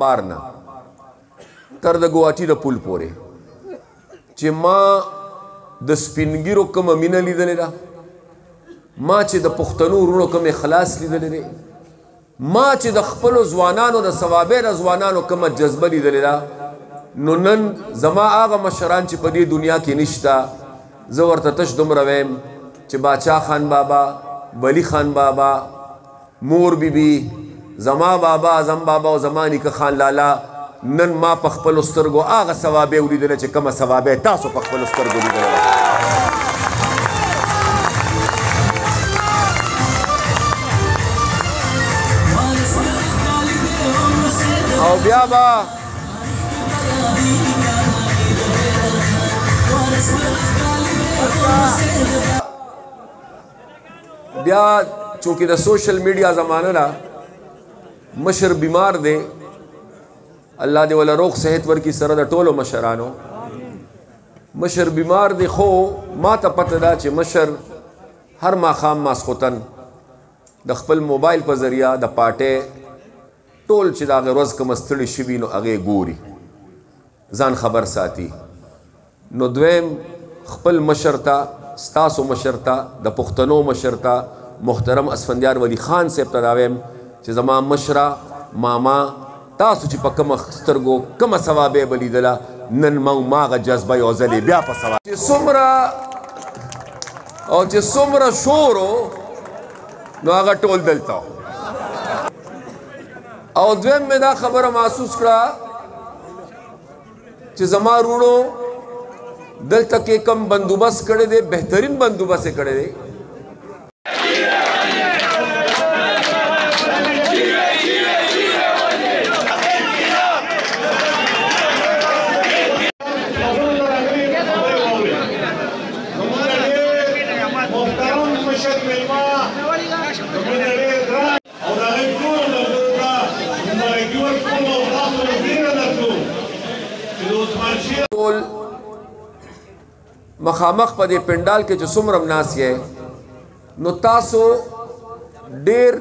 انبار نه تر د ګواټي د پل پورې چې ما د سپینګیرو کومه مینه لیدلې ده، ما چې د پښتنو وروڼو کوم اخلاص لیدلی دی، ما چې د خپلو ځوانانو د ثوابې د ځوانانو کومه جذبه لیدلې ده، نو نن زما هغه مشران چې په دې دنیا کې نشته زه ورته تش دومره ویم چې باچا خان بابا، ولی خان بابا، مور بیبي، زما بابا اعظم بابا او زما نیکه خان لالا نن ما په خپلو سترګو هغه ثوابې ولیدله چې کومه ثوابې تاسو په خپلو سترګو لیدله او بیا با بیا چونکې د سوشل میډیا زمانه ده، مشر بیمار دی، الله دې ولا روغ صحت ورکړي سره د ټولو مشرانو. مشر بیمار دی خو ما ته پته ده چې مشر هر ماښام ماسخوتن د خپل موبایل په ذریعه د پاټۍ ټول چې د هغې ورځ کومه ستړي شوي نو هغې ګوري، ځان خبر ساتي. نو دویم خپل مشر ته، ستاسو مشر ته، د پښتنو مشر ته، محترم اسفندیار ولی خان صاحب ته دا ویم چې زما مشره ماما تاسو چې په کومه سترګو کومه ثوابې به لیدله نن ما هغه جذبه یو ځلې بیا په ثواب چې څومره شور نو هغه ټول دلته او دویم مې دا خبره محسوس کړه چې زما وروڼو دلته کې کم بندوبست کړی دی، بهترین بندوبست یې کړی دی. مخامخ په دې پنډال کې چې څومره ناست یې نو تاسو ډېر